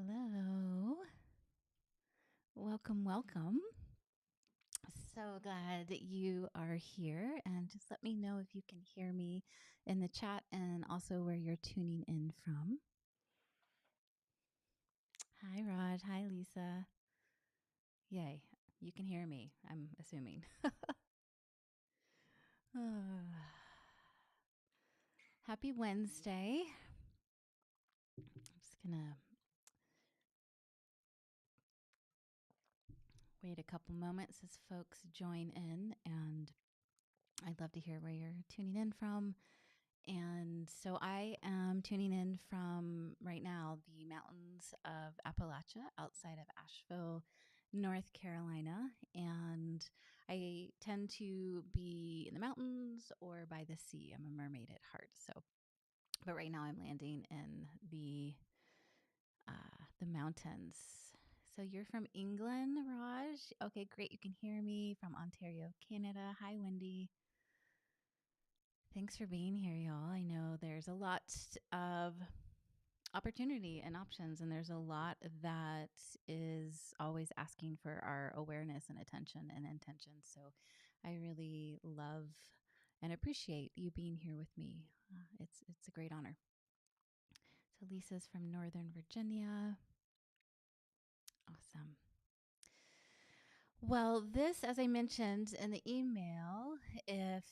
Hello. Welcome, welcome. So glad that you are here. And just let me know if you can hear me in the chat and also where you're tuning in from. Hi, Raj. Hi, Lisa. Yay. You can hear me, I'm assuming. Happy Wednesday. I'm just going to wait a couple moments as folks join in. And I'd love to hear where you're tuning in from. And so I am tuning in from right now the mountains of Appalachia outside of Asheville, North Carolina. And I tend to be in the mountains or by the sea. I'm a mermaid at heart. But right now I'm landing in the mountains. So you're from England, Raj? Okay, great. You can hear me from Ontario, Canada. Hi, Wendy. Thanks for being here, y'all. I know there's a lot of opportunity and options, and there's a lot that is always asking for our awareness and attention and intention. So I really love and appreciate you being here with me. It's a great honor. So Lisa's from Northern Virginia. Awesome. Well, this, as I mentioned in the email, if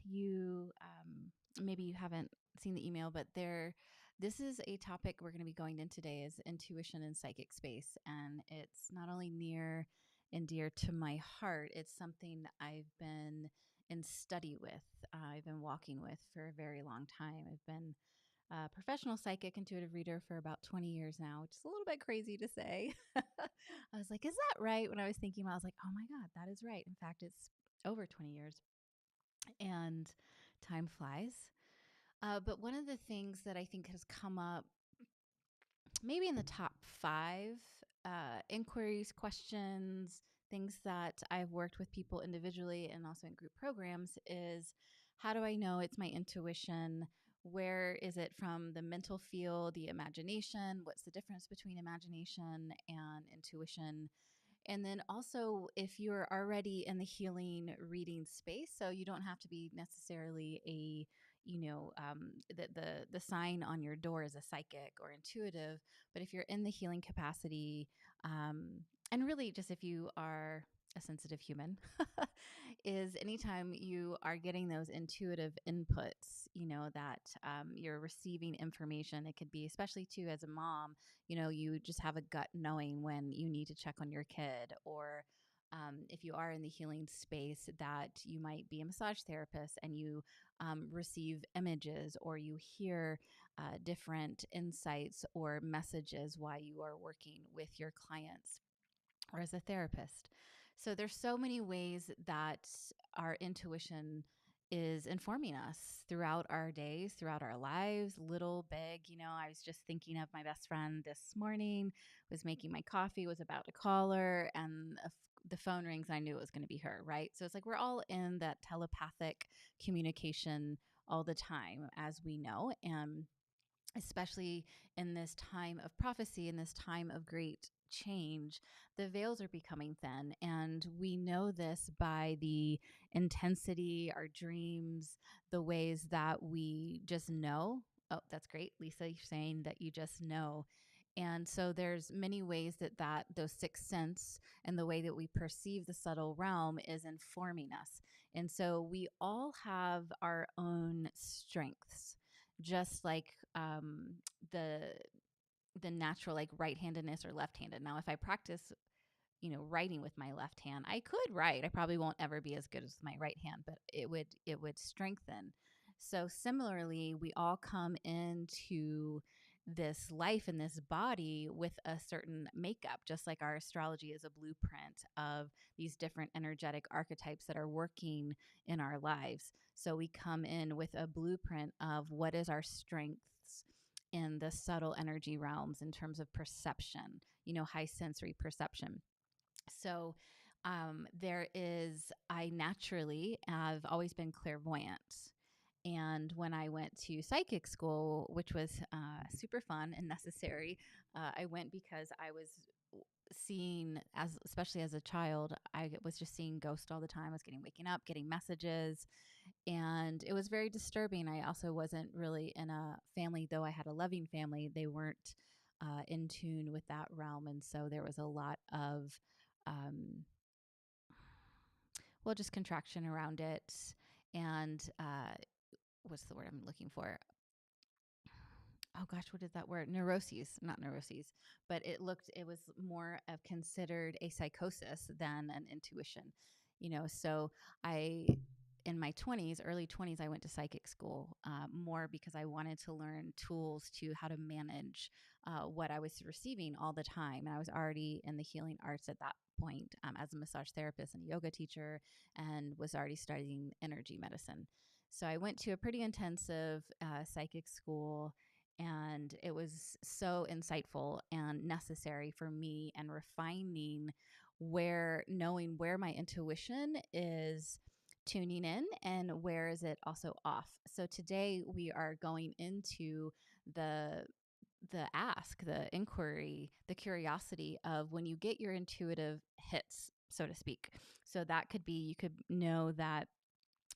you maybe you haven't seen the email, but this is a topic we're going to be going in today is intuition and psychic space, and it's not only near and dear to my heart. It's something I've been in study with. I've been walking with for a very long time. I've been a professional psychic intuitive reader for about 20 years now, which is a little bit crazy to say. I was like, is that right? When I was thinking, I was like, oh my God, that is right. In fact, it's over 20 years and time flies. But one of the things that I think has come up, maybe in the top five inquiries, questions, things that I've worked with people individually and also in group programs is how do I know it's my intuition? Where is it from the mental field, the imagination? What's the difference between imagination and intuition? And then also, if you're already in the healing reading space, so you don't have to be necessarily the sign on your door is a psychic or intuitive, but if you're in the healing capacity, and really just if you are a sensitive human, is anytime you are getting those intuitive inputs, that you're receiving information. It could be, especially too, as a mom, you just have a gut knowing when you need to check on your kid, or if you are in the healing space, that you might be a massage therapist and you receive images or you hear different insights or messages while you are working with your clients or as a therapist. So there's so many ways that our intuition is informing us throughout our days, throughout our lives, little, big. I was just thinking of my best friend this morning, was making my coffee, was about to call her, and the phone rings. I knew it was going to be her, right? So it's like we're all in that telepathic communication all the time, as we know. And especially in this time of prophecy, in this time of great change, the veils are becoming thin. And we know this by the intensity, our dreams, the ways that we just know. Oh, that's great. Lisa, you're saying that you just know. And so there's many ways that those sixth sense and the way that we perceive the subtle realm is informing us. And so we all have our own strengths, just like the natural like right-handedness or left-handed. Now, if I practice, writing with my left hand, I could write. I probably won't ever be as good as my right hand, but it would strengthen. So similarly, we all come into this life in this body with a certain makeup, just like our astrology is a blueprint of these different energetic archetypes that are working in our lives. So we come in with a blueprint of what is our strengths in the subtle energy realms in terms of perception, high sensory perception. So I naturally have always been clairvoyant. And when I went to psychic school, which was super fun and necessary, I went because I was seeing, as especially as a child, I was just seeing ghosts all the time. I was getting waking up, getting messages, and it was very disturbing. I also wasn't really in a family, though I had a loving family. They weren't in tune with that realm, and so there was a lot of um, well, just contraction around it, and what's the word I'm looking for? Oh gosh, what is that word? Neuroses, not neuroses, but it was more of considered a psychosis than an intuition, So I, in my 20s, early 20s, I went to psychic school more because I wanted to learn tools to how to manage what I was receiving all the time. And I was already in the healing arts at that point as a massage therapist and a yoga teacher, and was already studying energy medicine. So I went to a pretty intensive psychic school, and it was so insightful and necessary for me, and refining knowing where my intuition is tuning in and where is it also off. So today we are going into the the inquiry, the curiosity of when you get your intuitive hits, so to speak. So that could be, you could know that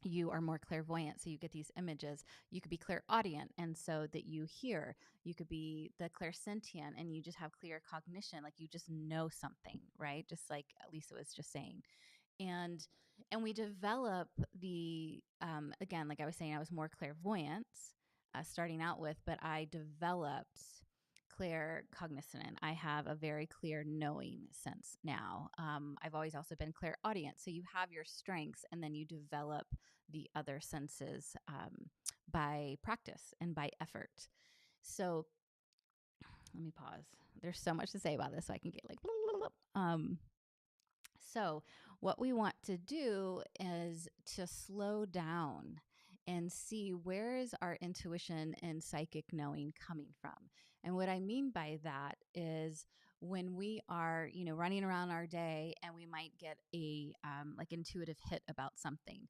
you are more clairvoyant, so you get these images. You could be clairaudient, and so that you hear. You could be the clairsentient, and you just have clear cognition, like you just know something, right? Just like Lisa was just saying. And and we develop the again, like I was saying, I was more clairvoyant starting out with, but I developed clear cognizant. I have a very clear knowing sense now. I've always also been clairaudient, so you have your strengths, and then you develop the other senses by practice and by effort. So let me pause. There's so much to say about this, so I can get like so, what we want to do is to slow down and see, where is our intuition and psychic knowing coming from. And what I mean by that is, when we are, running around our day and we might get a like intuitive hit about something.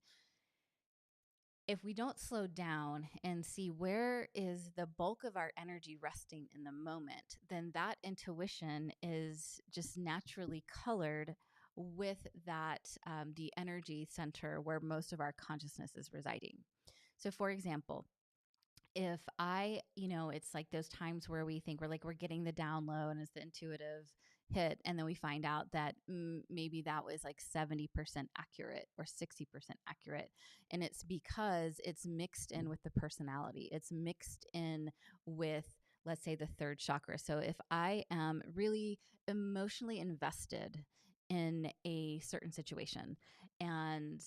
If we don't slow down and see where is the bulk of our energy resting in the moment, then that intuition is just naturally colored with that, the energy center where most of our consciousness is residing. So, for example, if it's like those times where we think we're getting the download and it's the intuitive hit, and then we find out that maybe that was like 70% accurate or 60% accurate. And it's because it's mixed in with the personality, it's mixed in with, let's say, the third chakra. So if I am really emotionally invested in a certain situation, and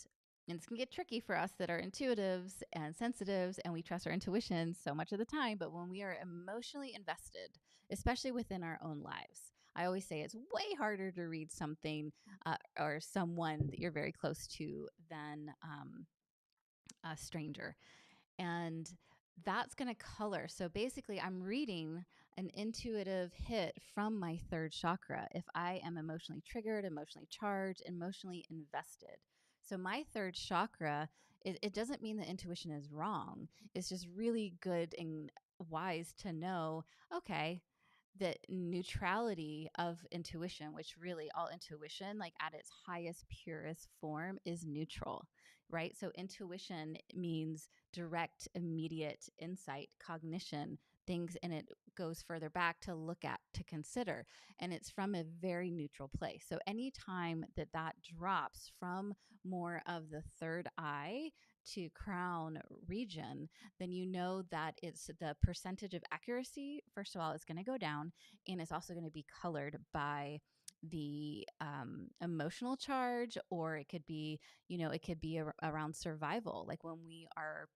and this can get tricky for us that are intuitives and sensitives, and we trust our intuition so much of the time. But when we are emotionally invested, especially within our own lives, I always say it's way harder to read something or someone that you're very close to than a stranger. And that's going to color. So basically, I'm reading an intuitive hit from my third chakra if I am emotionally triggered, emotionally charged, emotionally invested. So my third chakra, it doesn't mean that intuition is wrong. It's just really good and wise to know, okay, the neutrality of intuition, which really all intuition, like at its highest, purest form, is neutral, right? So intuition means direct, immediate insight, cognition, things, and it goes further back to look at, to consider, and it's from a very neutral place. So anytime that that drops from more of the third eye to crown region, then you know that it's the percentage of accuracy, first of all, is going to go down, and it's also going to be colored by the emotional charge, or it could be, it could be around survival, like when we are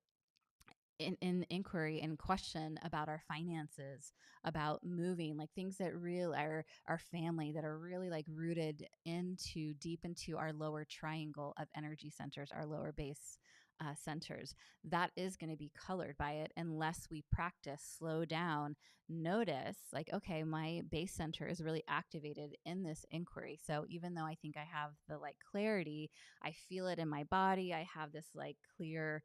in inquiry and question about our finances, about moving, like things that really are our family, that are really like rooted into deep into our lower triangle of energy centers, our lower base centers. That is going to be colored by it unless we practice, slow down, notice, like, okay, my base center is really activated in this inquiry. So even though I think I have the like clarity, I feel it in my body. I have this like clear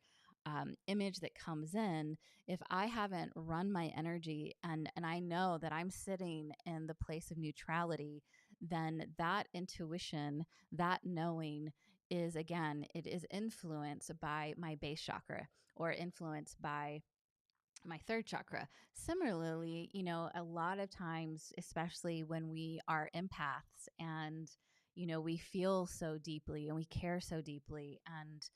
image that comes in, if I haven't run my energy and I know that I'm sitting in the place of neutrality, then that intuition, that knowing is, again, it is influenced by my base chakra or influenced by my third chakra. Similarly, a lot of times, especially when we are empaths and, we feel so deeply and we care so deeply, and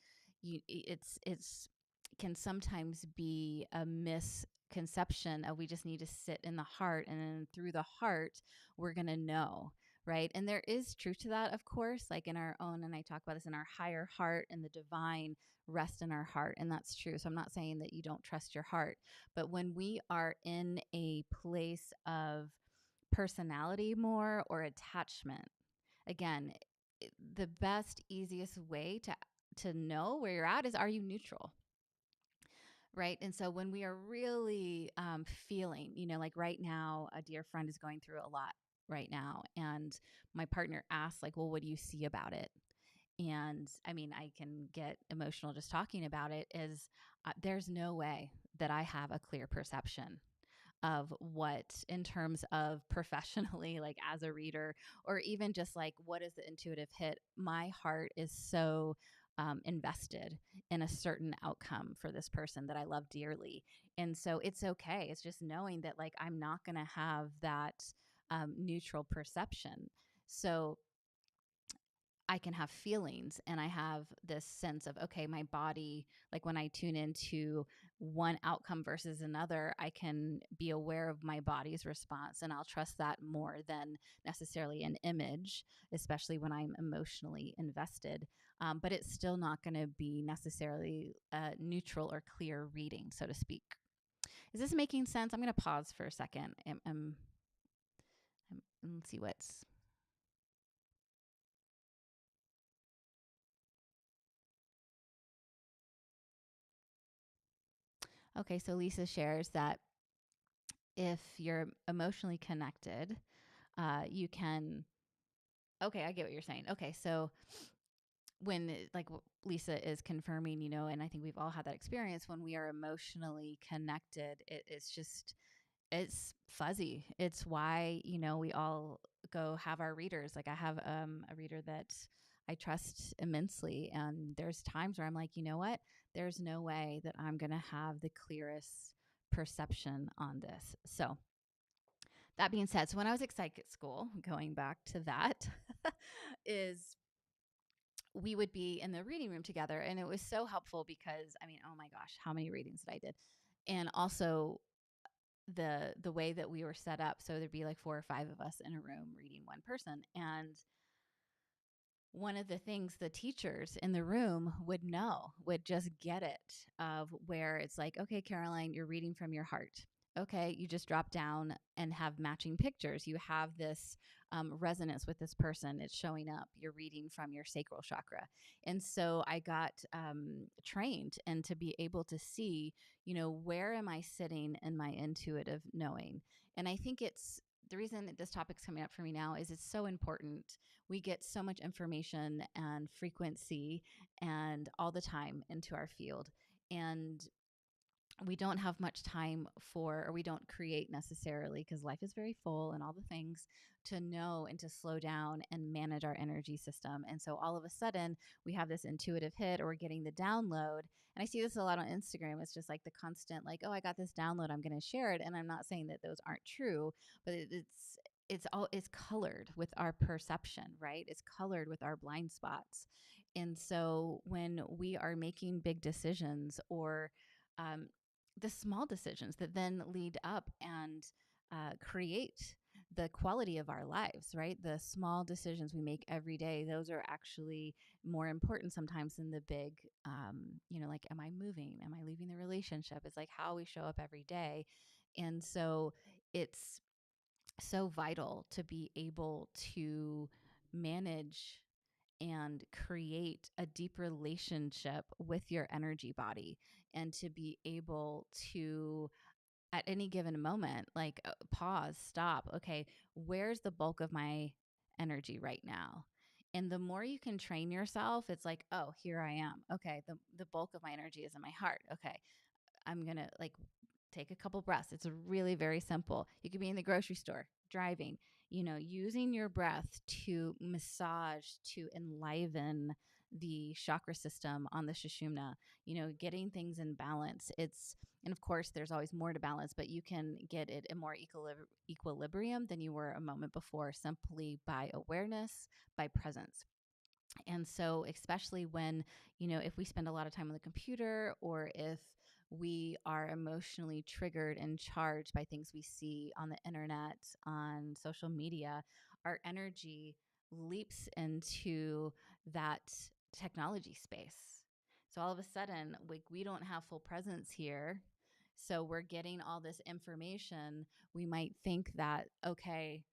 it's can sometimes be a misconception of we just need to sit in the heart, and then through the heart we're going to know, right? And there is truth to that, of course, like in our own, and I talk about this, in our higher heart and the divine rest in our heart, and that's true. So I'm not saying that you don't trust your heart, but when we are in a place of personality more or attachment, again, the best, easiest way to know where you're at is, are you neutral? Right. And so when we are really feeling, like right now, a dear friend is going through a lot right now. And my partner asks, like, well, what do you see about it? And I mean, I can get emotional just talking about it. Is there's no way that I have a clear perception of what, in terms of professionally, like as a reader, or even just like what is the intuitive hit. My heart is so invested in a certain outcome for this person that I love dearly. And so it's okay. It's just knowing that, like, I'm not going to have that neutral perception. So I can have feelings, and I have this sense of, okay, my body, like when I tune into one outcome versus another, I can be aware of my body's response, and I'll trust that more than necessarily an image, especially when I'm emotionally invested. But it's still not going to be necessarily a neutral or clear reading, so to speak. Is this making sense? I'm going to pause for a second and see what's. Okay, so Lisa shares that if you're emotionally connected, you can. Okay, I get what you're saying. Okay, so when, like, Lisa is confirming, and I think we've all had that experience, when we are emotionally connected, it's just, it's fuzzy. It's why, we all go have our readers. Like, I have a reader that I trust immensely. And there's times where I'm like, you know what? There's no way that I'm going to have the clearest perception on this. So, that being said, so when I was at psychic school, going back to that, is we would be in the reading room together. And it was so helpful because, I mean, oh my gosh, how many readings that I did. And also the way that we were set up. So there'd be like 4 or 5 of us in a room reading one person. And one of the things the teachers in the room would just get it, of where it's like, okay, Caroline, you're reading from your heart. Okay, you just drop down and have matching pictures. You have this resonance with this person. It's showing up. You're reading from your sacral chakra. And so I got trained and to be able to see, where am I sitting in my intuitive knowing? And I think it's the reason that this topic's coming up for me now is it's so important. We get so much information and frequency and all the time into our field. And we don't have much time for, or we don't create necessarily, because life is very full and all the things, to know and to slow down and manage our energy system. And so all of a sudden we have this intuitive hit, or we're getting the download. And I see this a lot on Instagram. It's just like the constant, like, oh, I got this download, I'm going to share it. And I'm not saying that those aren't true, but it's colored with our perception, right? It's colored with our blind spots. And so when we are making big decisions, or um, the small decisions that then lead up and create the quality of our lives, right? The small decisions we make every day, those are actually more important sometimes than the big, like, am I moving? Am I leaving the relationship? It's like how we show up every day. And so it's so vital to be able to manage and create a deep relationship with your energy body, and to be able to, at any given moment, like, pause, stop. Okay, where's the bulk of my energy right now? And the more you can train yourself, it's like, oh, here I am. Okay, the bulk of my energy is in my heart. Okay, I'm going to like take a couple breaths. It's really very simple. You could be in the grocery store, driving, using your breath to massage, to enliven the chakra system on the Sushumna, getting things in balance. And of course, there's always more to balance, but you can get it in more equilibrium than you were a moment before simply by awareness, by presence. And so, especially when, if we spend a lot of time on the computer or if we are emotionally triggered and charged by things we see on the internet, on social media, our energy leaps into that technology space. So all of a sudden, we don't have full presence here. So we're getting all this information. We might think that, okay,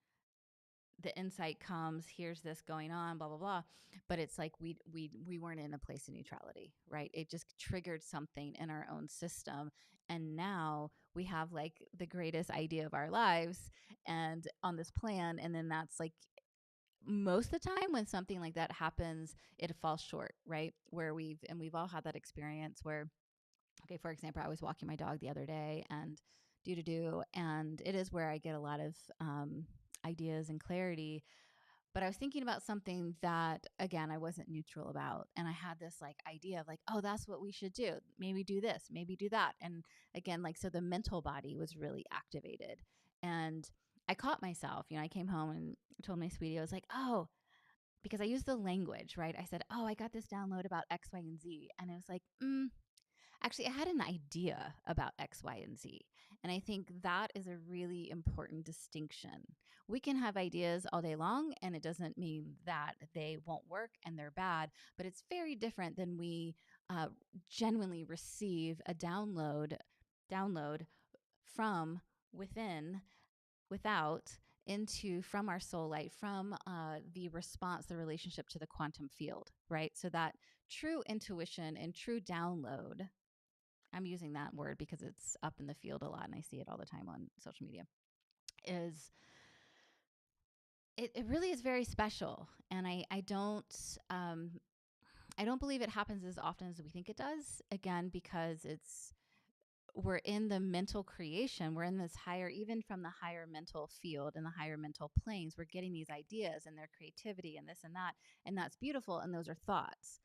the insight comes, here's this going on, blah blah blah, but it's like we weren't in a place of neutrality, right? It just triggered something in our own system, and now we have like the greatest idea of our lives and on this plan, and then that's like most of the time when something like that happens, it falls short, right? Where we've all had that experience where, okay, for example, I was walking my dog the other day and and it is where I get a lot of ideas and clarity. But I was thinking about something that, again, I wasn't neutral about. And I had this like idea of like, oh, that's what we should do. Maybe do this, maybe do that. And again, like, so the mental body was really activated. And I caught myself, I came home and told my sweetie, I was like, oh, because I used the language, right? I said, oh, I got this download about X, Y, and Z. And it was like, actually, I had an idea about X, Y, and Z. And I think that is a really important distinction. We can have ideas all day long, and it doesn't mean that they won't work and they're bad, but it's very different than we uh, genuinely receive a download from within, without, into, from our soul light, from the response, the relationship to the quantum field, right? So that true intuition and true download, I'm using that word because it's up in the field a lot and I see it all the time on social media, is it really is very special. And I don't believe it happens as often as we think it does. Again, because we're in the mental creation. We're in this higher, even from the higher mental field and the higher mental planes, we're getting these ideas and their creativity and this and that. And that's beautiful. And those are thoughts.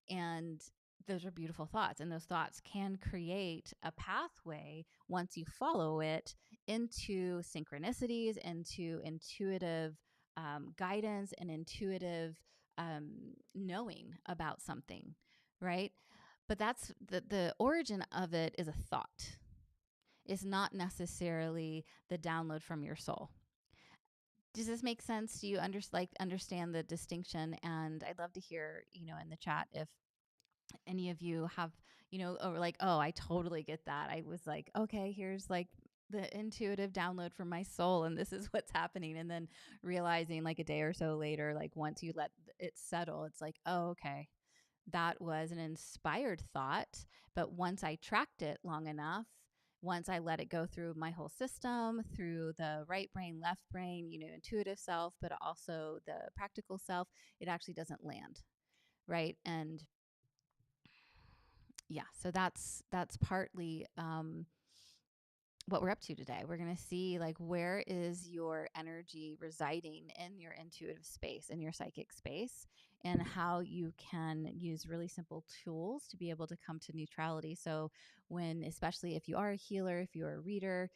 And those are beautiful thoughts. And those thoughts can create a pathway once you follow it into synchronicities, into intuitive guidance and intuitive knowing about something, right? But that's the origin of it is a thought. Is not necessarily the download from your soul. Does this make sense? Do you understand the distinction? And I'd love to hear, in the chat if any of you have, or like, oh, I totally get that. I was like, okay, here's like the intuitive download from my soul, and this is what's happening. And then realizing like a day or so later, like once you let it settle, it's like, oh, okay, that was an inspired thought. But once I tracked it long enough, once I let it go through my whole system, through the right brain, left brain, intuitive self, but also the practical self, it actually doesn't land. Right. And yeah, so that's partly what we're up to today. We're going to see like where is your energy residing in your intuitive space, in your psychic space, and how you can use really simple tools to be able to come to neutrality. So when, especially if you are a healer, if you're a reader,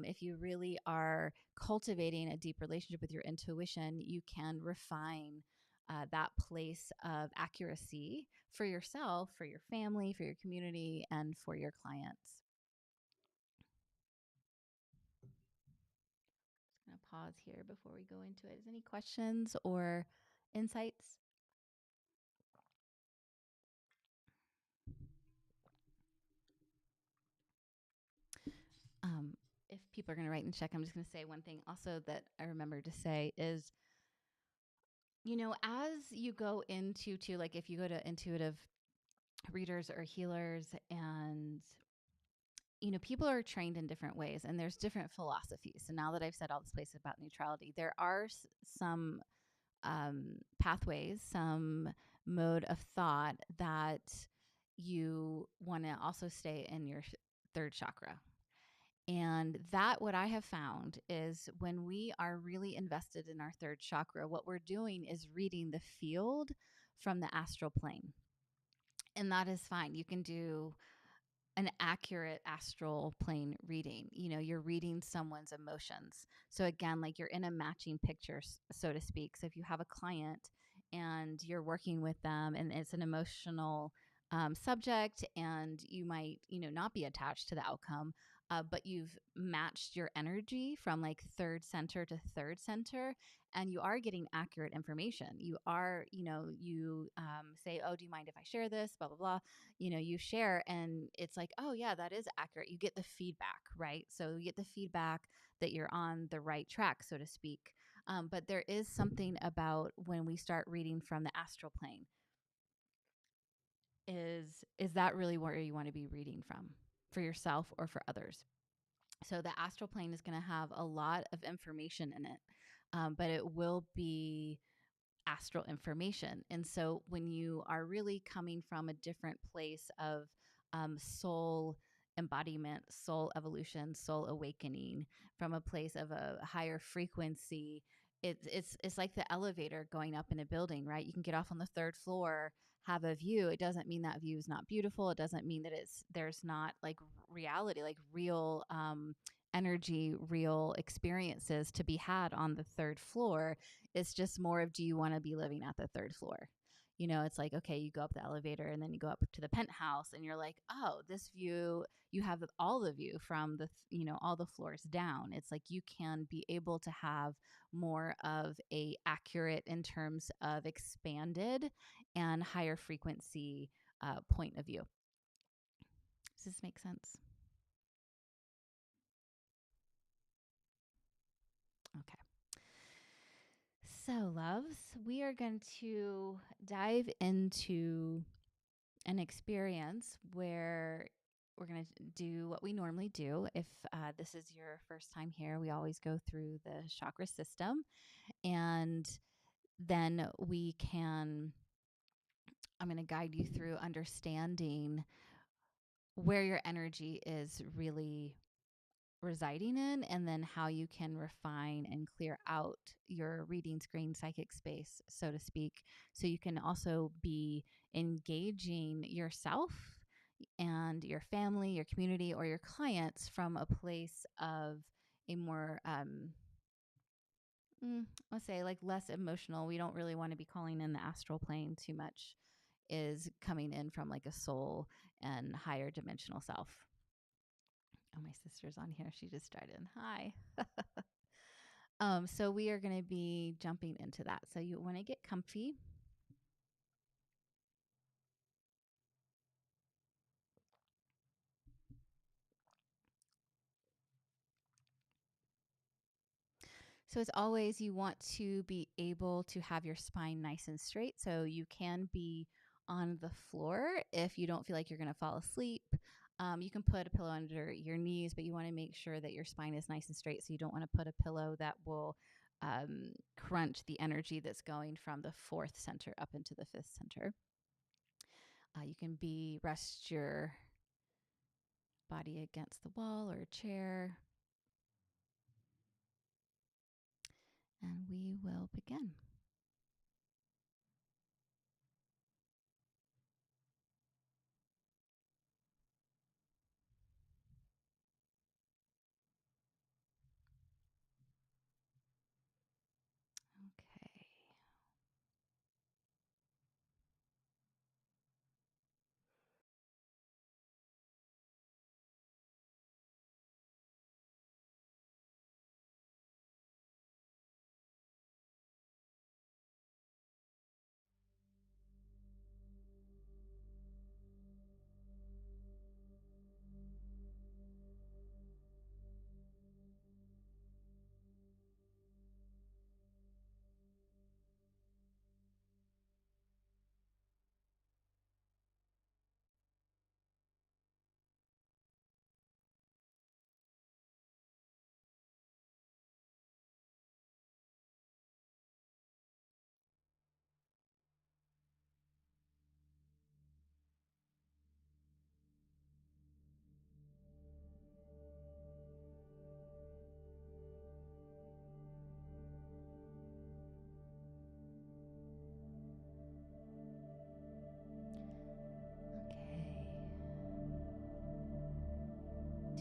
if you really are cultivating a deep relationship with your intuition, you can refine that place of accuracy for yourself, for your family, for your community, and for your clients. I'm going to pause here before we go into it. Is any questions or insights? If people are going to write and check, I'm just going to say one thing also that I remember to say is, as you go into, like if you go to intuitive readers or healers, and people are trained in different ways and there's different philosophies. So now that I've said all this places about neutrality, there are some pathways, some mode of thought that you want to also stay in your third chakra. And that, what I have found is when we are really invested in our third chakra, what we're doing is reading the field from the astral plane. And that is fine. You can do an accurate astral plane reading. You know, you're reading someone's emotions. So again, like you're in a matching picture, so to speak. So if you have a client and you're working with them and it's an emotional subject, and you might, not be attached to the outcome, but you've matched your energy from like third center to third center, and you are getting accurate information. You are, you say, oh, do you mind if I share this? Blah, blah, blah. You share, and it's like, oh, yeah, that is accurate. You get the feedback, right? So you get the feedback that you're on the right track, so to speak. But there is something about when we start reading from the astral plane. Is that really where you want to be reading from, for yourself or for others? So the astral plane is going to have a lot of information in it, but it will be astral information. And so when you are really coming from a different place of soul embodiment, soul evolution, soul awakening, from a place of a higher frequency, it's like the elevator going up in a building, right? You can get off on the third floor, have a view. It doesn't mean that view is not beautiful. It doesn't mean that there's not like reality, like real energy, real experiences to be had on the third floor. It's just more of, do you want to be living at the third floor? It's like, okay, you go up the elevator and then you go up to the penthouse and you're like, oh, this view, you have all the view from all the floors down. It's like you can be able to have more of a accurate, in terms of expanded and higher frequency point of view. Does this make sense? Okay. So, loves, we are going to dive into an experience where we're going to do what we normally do. If this is your first time here, we always go through the chakra system, and then I'm going to guide you through understanding where your energy is really residing in, and then how you can refine and clear out your reading screen psychic space, so to speak, so you can also be engaging yourself and your family, your community, or your clients from a place of a more let's say, like, less emotional. We don't really want to be calling in the astral plane too much, is coming in from like a soul and higher dimensional self. Oh, my sister's on here. She just tried in. Hi. So we are going to be jumping into that. So you want to get comfy. So as always, you want to be able to have your spine nice and straight. So you can be on the floor if you don't feel like you're going to fall asleep. You can put a pillow under your knees, but you want to make sure that your spine is nice and straight. So you don't want to put a pillow that will crunch the energy that's going from the fourth center up into the fifth center. You can rest your body against the wall or a chair. And we will begin. Okay.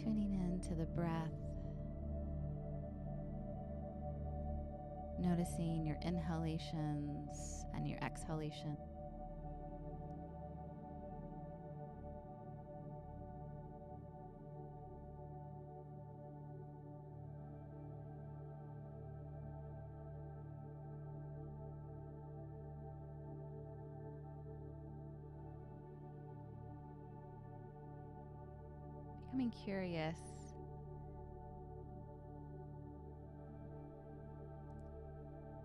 Tuning into the breath, noticing your inhalations and your exhalations. Becoming curious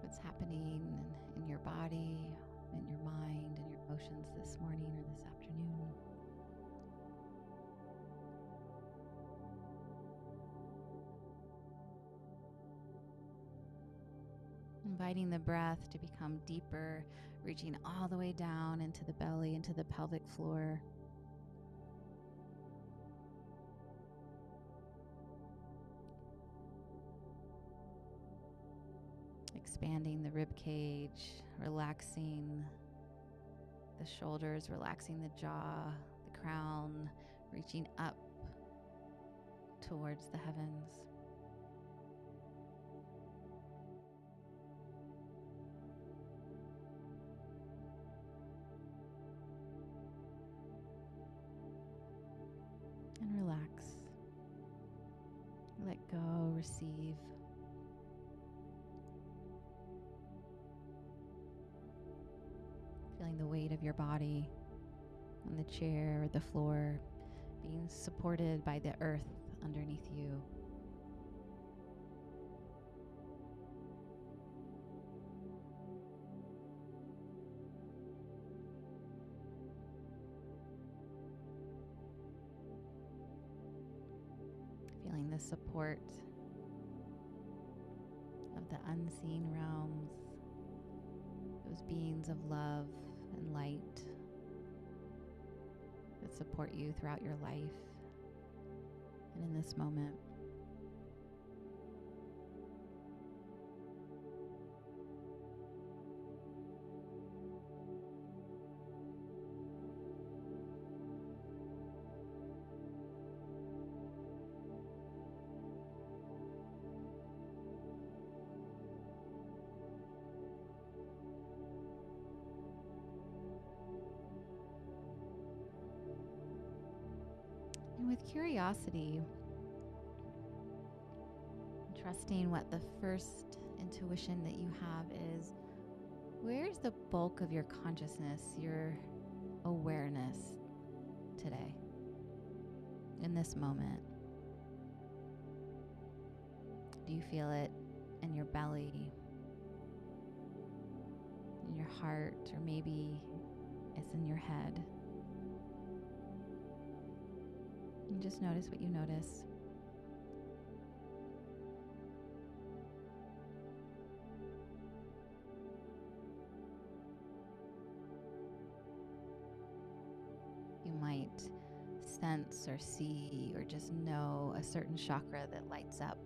what's happening in your body, in your mind, and your emotions this morning or this afternoon. Inviting the breath to become deeper, reaching all the way down into the belly, into the pelvic floor. Expanding the rib cage, relaxing the shoulders, relaxing the jaw, the crown, reaching up towards the heavens. And relax. Let go, receive. Feeling the weight of your body on the chair or the floor, being supported by the earth underneath you. Feeling the support of the unseen realms, those beings of love and light that support you throughout your life and in this moment. And with curiosity, trusting what the first intuition that you have is, where's the bulk of your consciousness, your awareness today, in this moment? Do you feel it in your belly, in your heart, or maybe it's in your head? And just notice what you notice. You might sense or see or just know a certain chakra that lights up.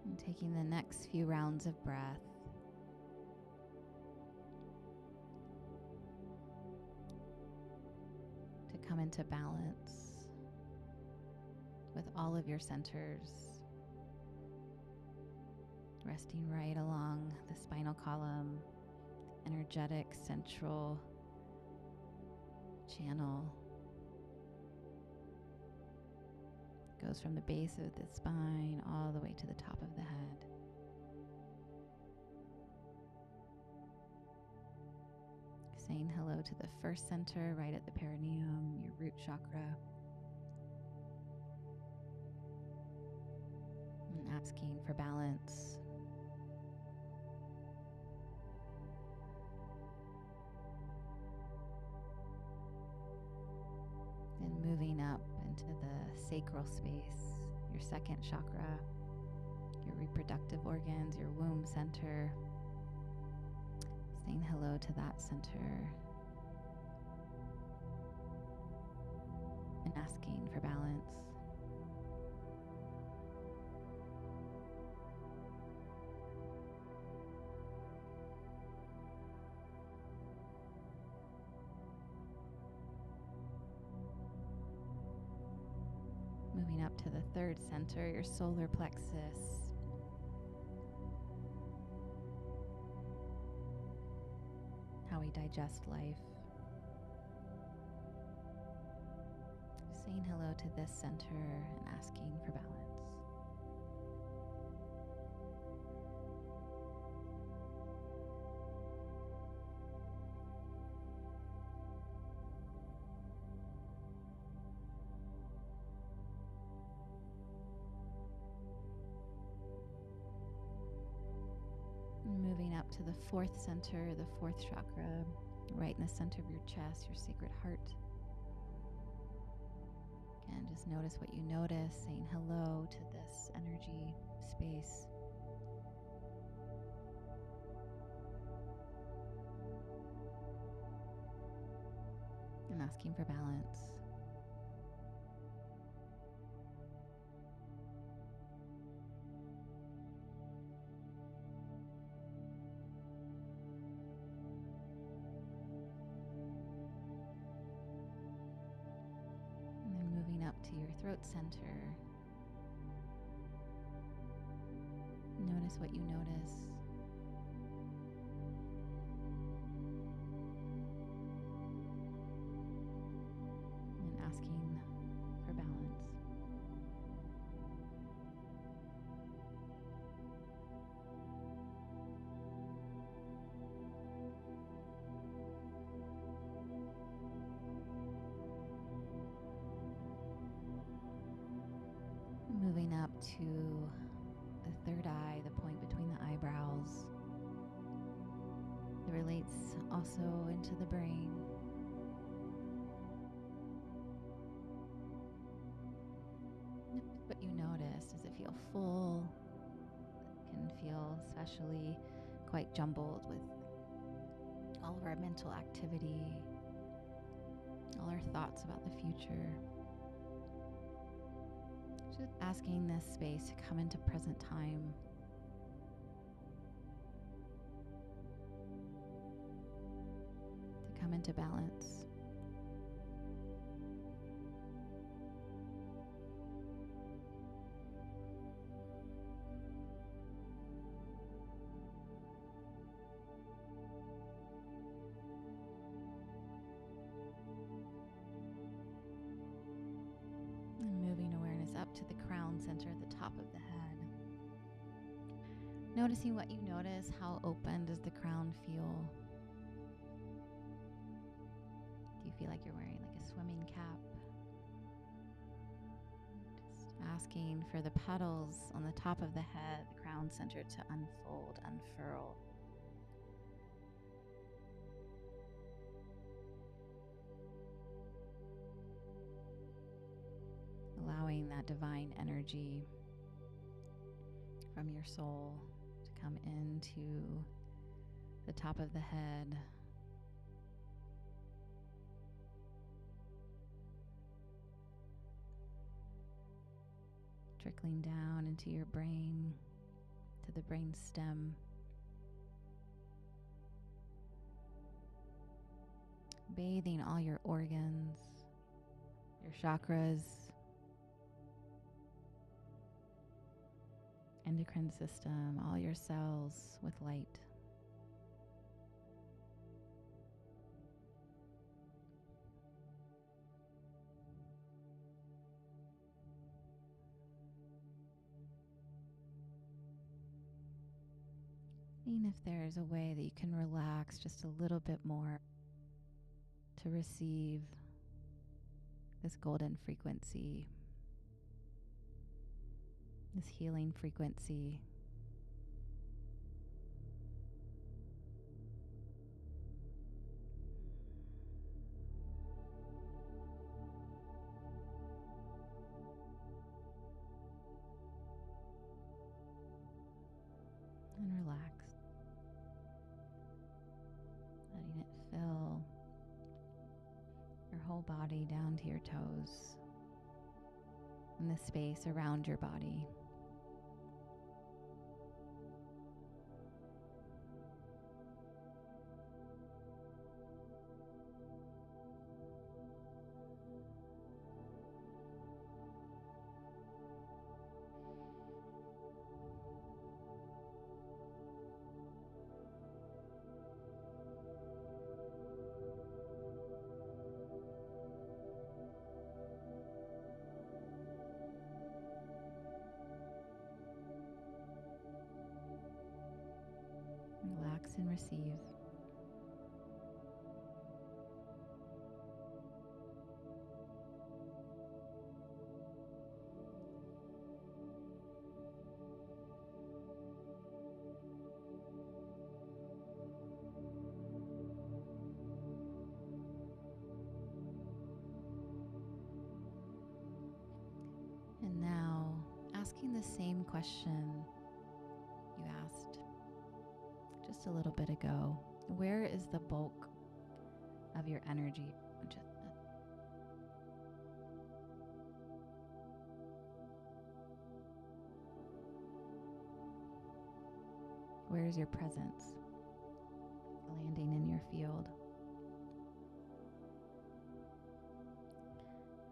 And taking the next few rounds of breath, to come into balance with all of your centers, resting right along the spinal column, energetic central channel. Goes from the base of the spine all the way to the top of the head. Saying hello to the first center right at the perineum, your root chakra. And asking for balance. And moving up into the sacral space, your second chakra, your reproductive organs, your womb center. Saying hello to that center. and asking for balance. Moving up to the third center, your solar plexus. How we digest life. Saying hello to this center and asking for balance. Moving up to the fourth center, the fourth chakra, right in the center of your chest, your sacred heart. Again, just notice what you notice, saying hello to this energy space. And asking for balance. To your throat center. Notice what you notice. And asking for balance. Moving up to the third eye, the point between the eyebrows. It relates also into the brain. What you notice, does it feel full? It can feel especially quite jumbled with all of our mental activity, all our thoughts about the future. Just asking this space to come into present time. To come into balance. Up to the crown center at the top of the head. Noticing what you notice, how open does the crown feel? Do you feel like you're wearing like a swimming cap? Just asking for the petals on the top of the head, the crown center, to unfold, unfurl. Allowing that divine energy from your soul to come into the top of the head. Trickling down into your brain, to the brain stem. Bathing all your organs, your chakras, endocrine system, all your cells with light. Seeing if there's a way that you can relax just a little bit more to receive this golden frequency, this healing frequency. And relax. Letting it fill your whole body down to your toes and the space around your body. Relax and receive. And now, asking the same question you asked just a little bit ago. Where is the bulk of your energy? Where is your presence landing in your field?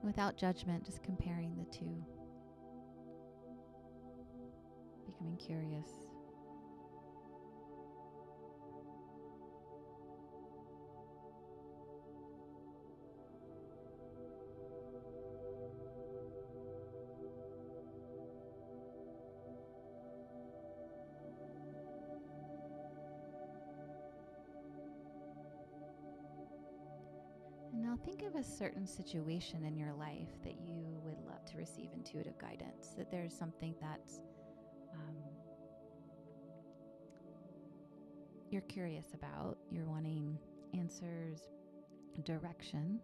Without judgment, just comparing the two. Becoming curious. And now think of a certain situation in your life that you would love to receive intuitive guidance, that there's something that's you're curious about, you're wanting answers, direction.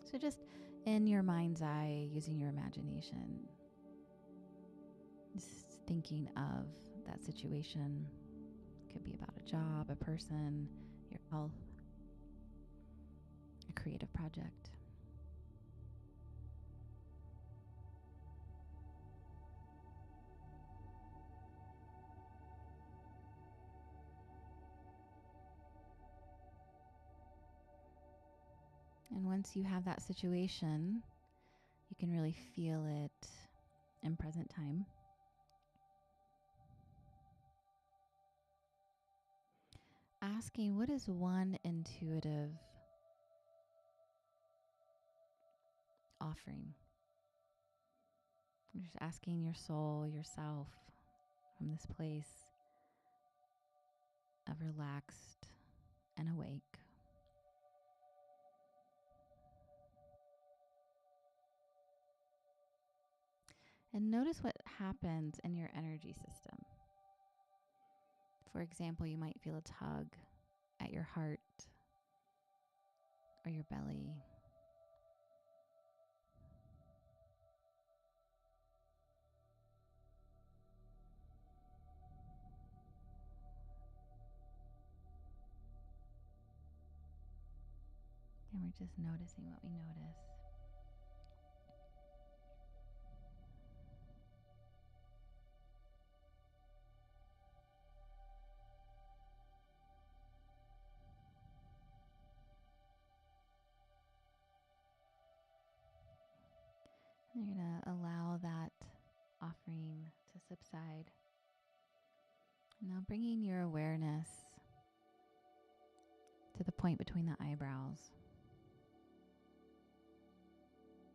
So just in your mind's eye, using your imagination, just thinking of that situation. It could be about a job, a person, your health, a creative project. And once you have that situation, you can really feel it in present time. Asking, what is one intuitive offering? You're just asking your soul, yourself, from this place of relaxed and awake. And notice what happens in your energy system. For example, you might feel a tug at your heart or your belly. And we're just noticing what we notice. And you're going to allow that offering to subside. Now bringing your awareness to the point between the eyebrows,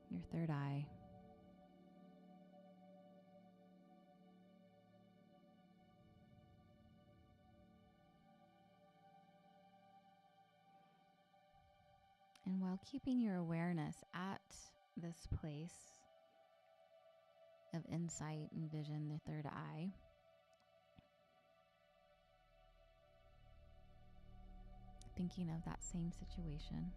your third eye. And while keeping your awareness at this place of insight and vision, the third eye, thinking of that same situation.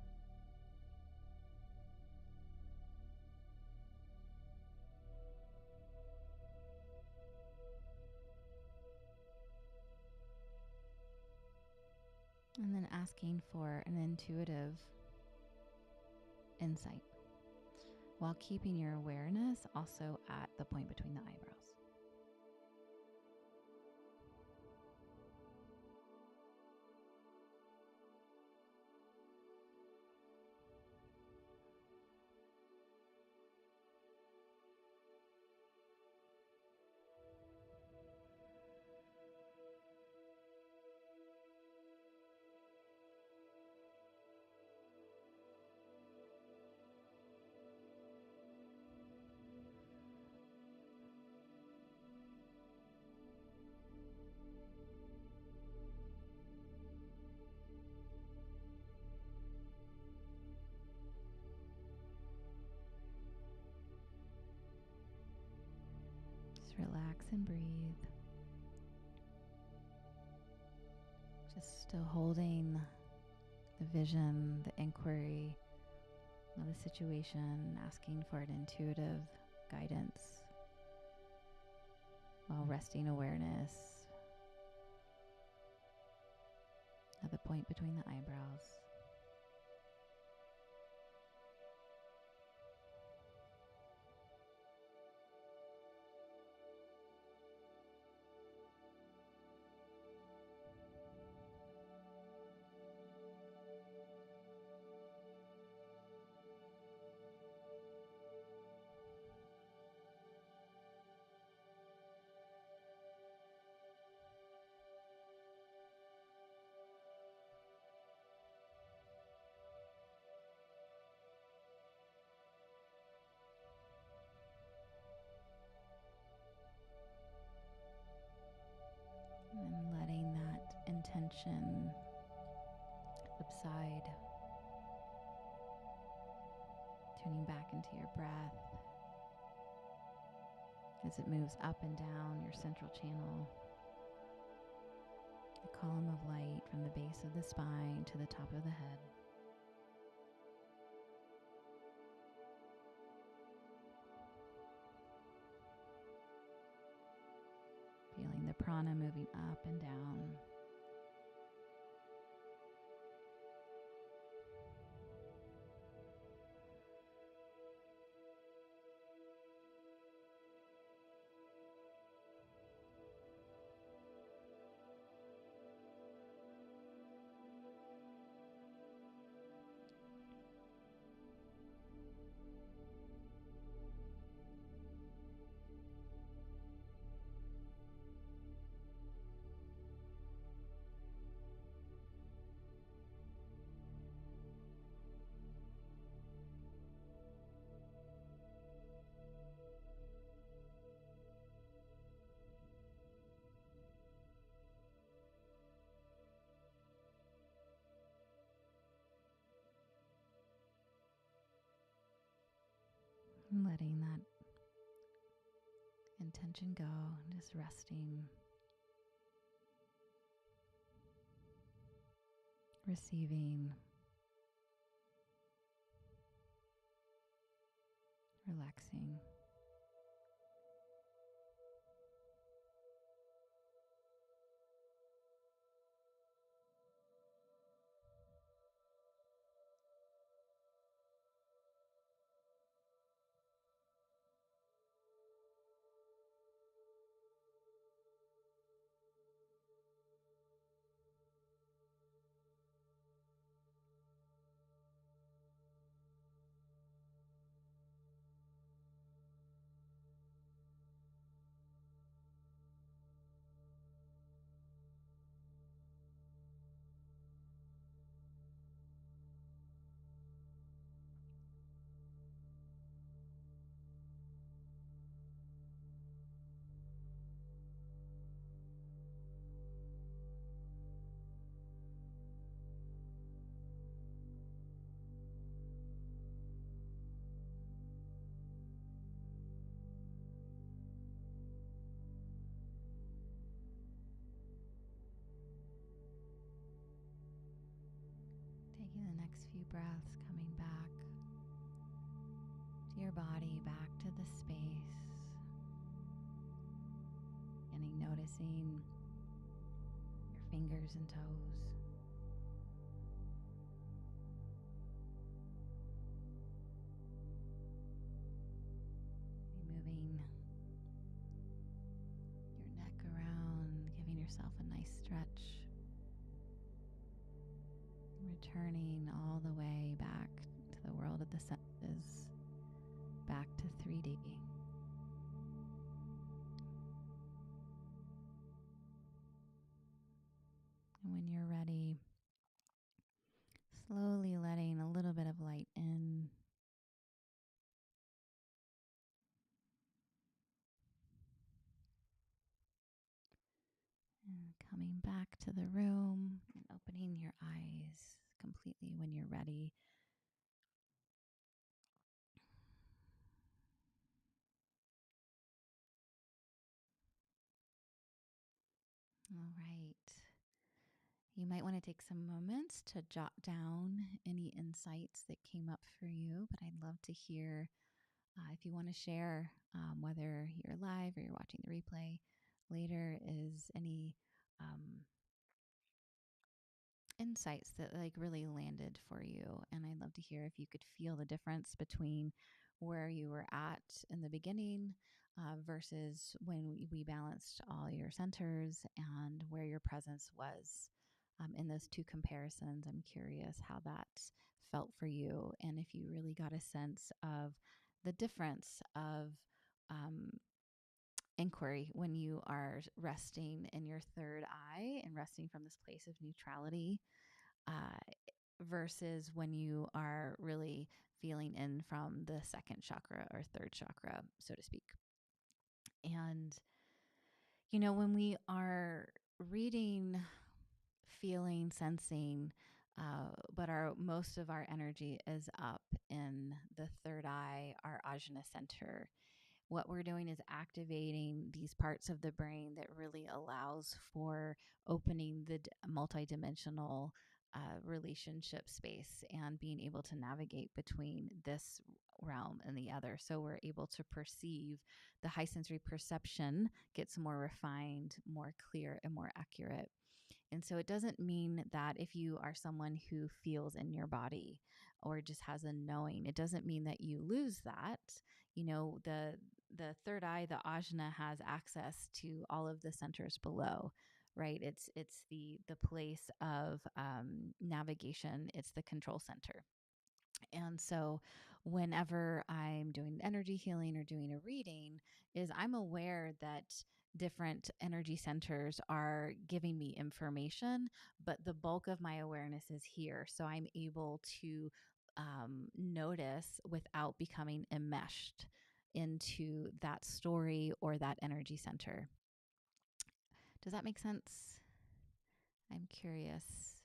And then asking for an intuitive insight, while keeping your awareness also at the point between the eyebrows. Just relax and breathe. Just still holding the vision, the inquiry of the situation, asking for an intuitive guidance while resting awareness at the point between the eyebrows. And letting that intention subside, tuning back into your breath as it moves up and down your central channel, the column of light from the base of the spine to the top of the head. Feeling the prana moving up and down. And letting that intention go, just resting, receiving, relaxing. Taking the next few breaths, coming back to your body, back to the space. Beginning noticing your fingers and toes. yourself a nice stretch, returning all the way back to the world of the senses, back to 3D. And when you're ready, slowly letting a little bit of light in. And coming back to the room and opening your eyes completely when you're ready. All right. You might want to take some moments to jot down any insights that came up for you, but I'd love to hear if you want to share, whether you're live or you're watching the replay later, is any insights that like really landed for you. And I'd love to hear if you could feel the difference between where you were at in the beginning versus when we balanced all your centers and where your presence was in those two comparisons. I'm curious how that felt for you, and if you really got a sense of the difference of inquiry when you are resting in your third eye and resting from this place of neutrality uh, versus when you are really feeling in from the second chakra or third chakra, so to speak. And, when we are reading, feeling, sensing, but most of our energy is up in the third eye, our ajna center. What we're doing is activating these parts of the brain that really allows for opening the multidimensional relationship space and being able to navigate between this realm and the other. So we're able to perceive, the high sensory perception gets more refined, more clear, and more accurate. And so it doesn't mean that if you are someone who feels in your body or just has a knowing, it doesn't mean that you lose that. The third eye, the ajna, has access to all of the centers below, right? It's the place of navigation. It's the control center. And so whenever I'm doing energy healing or doing a reading, is I'm aware that different energy centers are giving me information, but the bulk of my awareness is here. So I'm able to notice without becoming enmeshed into that story or that energy center. Does that make sense? I'm curious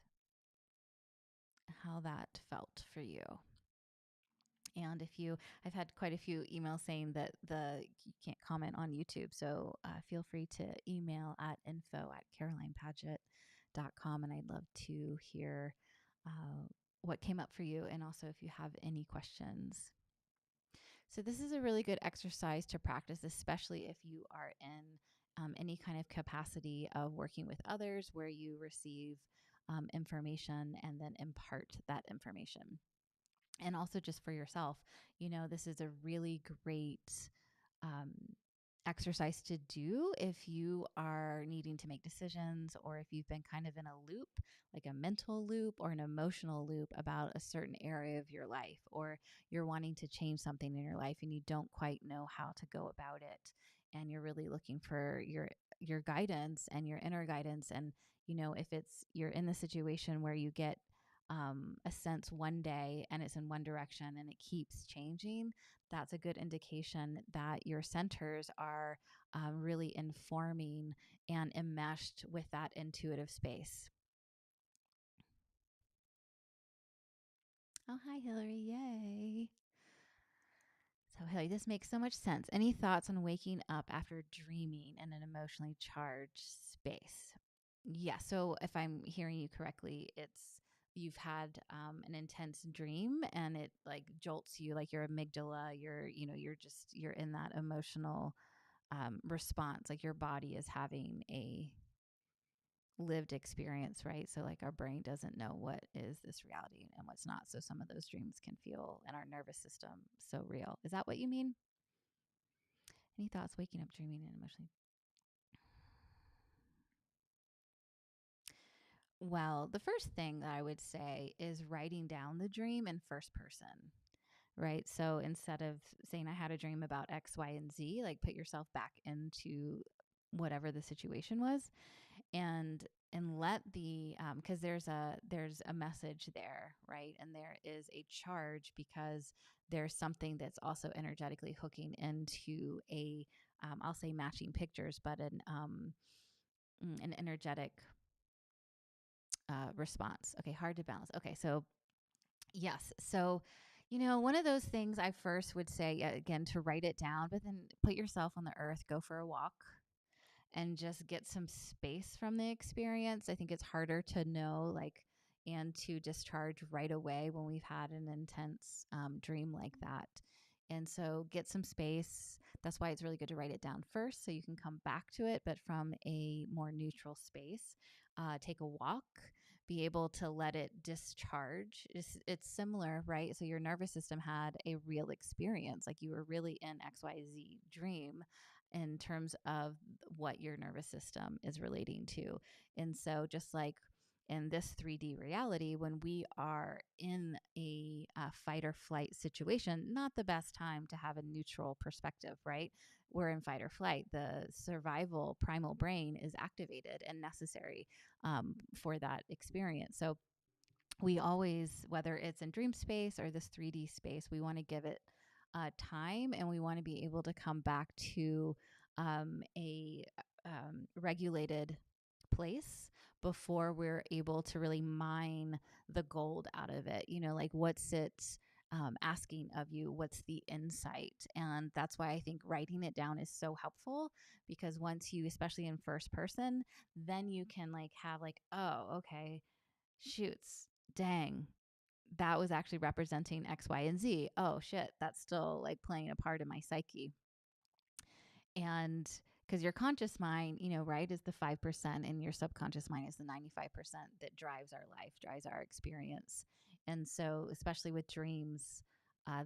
how that felt for you. And I've had quite a few emails saying that you can't comment on YouTube. So feel free to email at info@carolinepadgett.com. And I'd love to hear what came up for you. And also if you have any questions. So this is a really good exercise to practice, especially if you are in any kind of capacity of working with others where you receive information and then impart that information. And also just for yourself, this is a really great um, exercise to do if you are needing to make decisions or if you've been kind of in a loop, like a mental loop or an emotional loop about a certain area of your life, or you're wanting to change something in your life and you don't quite know how to go about it. And you're really looking for your guidance and your inner guidance. And, if you're in the situation where you get a sense one day and it's in one direction and it keeps changing, that's a good indication that your centers are really informing and enmeshed with that intuitive space. Oh, hi, Hillary. Yay. So, Hillary, this makes so much sense. Any thoughts on waking up after dreaming in an emotionally charged space? Yeah. So, if I'm hearing you correctly, you've had an intense dream and it like jolts you, like your amygdala, you're in that emotional response, like your body is having a lived experience, right? So like our brain doesn't know what is this reality and what's not. So some of those dreams can feel in our nervous system so real. Is that what you mean? Any thoughts waking up dreaming and emotionally? Well, the first thing that I would say is writing down the dream in first person, right? So instead of saying I had a dream about X, Y, and Z, like put yourself back into whatever the situation was, and let the because there's a message there, right? And there is a charge because there's something that's also energetically hooking into a I'll say matching pictures, but an energetic response. Okay, hard to balance. Okay, so yes. So, one of those things I first would say, again, to write it down, but then put yourself on the earth, go for a walk, and just get some space from the experience. I think it's harder to know, like, and to discharge right away when we've had an intense dream like that. And so get some space. That's why it's really good to write it down first so you can come back to it, but from a more neutral space. Take a walk, be able to let it discharge. It's similar, right? So your nervous system had a real experience, like you were really in XYZ dream in terms of what your nervous system is relating to. And so, just like in this 3D reality, when we are in a fight or flight situation, not the best time to have a neutral perspective, right? We're in fight or flight. The survival primal brain is activated and necessary for that experience. So, we always, whether it's in dream space or this 3D space, we want to give it time, and we want to be able to come back to a regulated place before we're able to really mine the gold out of it. Like what's it asking of you? What's the insight? And that's why I think writing it down is so helpful, because once you, especially in first person, then you can like have like, oh, okay, shoots, dang, that was actually representing X, Y, and Z. Oh shit, that's still like playing a part in my psyche. And because your conscious mind, right, is the 5%, and your subconscious mind is the 95% that drives our life, drives our experience. And so, especially with dreams,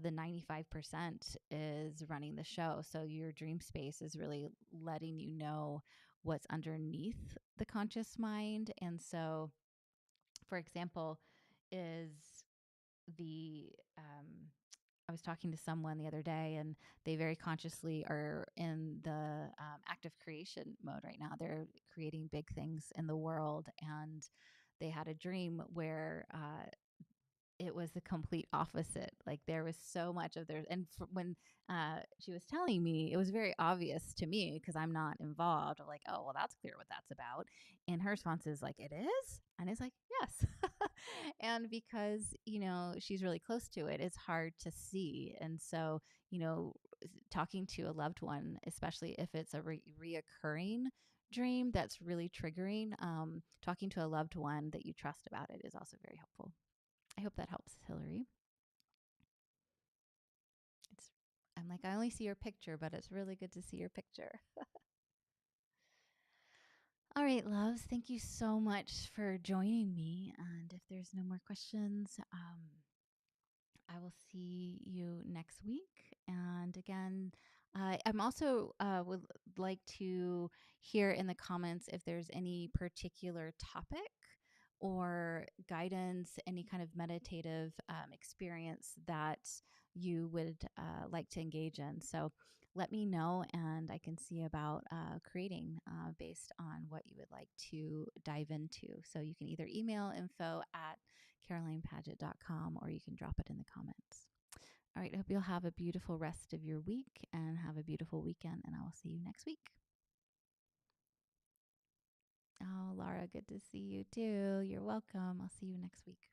the 95% is running the show. So, your dream space is really letting you know what's underneath the conscious mind. And so, for example, is the I was talking to someone the other day, and they very consciously are in the active creation mode right now. They're creating big things in the world, and they had a dream where it was the complete opposite. Like there was so much of their, and when she was telling me, it was very obvious to me because I'm not involved. I'm like, oh, well, that's clear what that's about. And her response is like, it is? And it's like, yes. And because, she's really close to it, it's hard to see. And so, talking to a loved one, especially if it's a reoccurring dream that's really triggering, talking to a loved one that you trust about it is also very helpful. I hope that helps, Hillary. It's I'm like, I only see your picture, but it's really good to see your picture. All right, loves, thank you so much for joining me. And if there's no more questions, I will see you next week. And again, I'm also would like to hear in the comments if there's any particular topic or guidance, any kind of meditative experience that you would like to engage in. So let me know, and I can see about creating based on what you would like to dive into. So you can either email info@carolinepaget.com, or you can drop it in the comments. All right, I hope you'll have a beautiful rest of your week and have a beautiful weekend, and I will see you next week. Oh, Laura, good to see you too. You're welcome. I'll see you next week.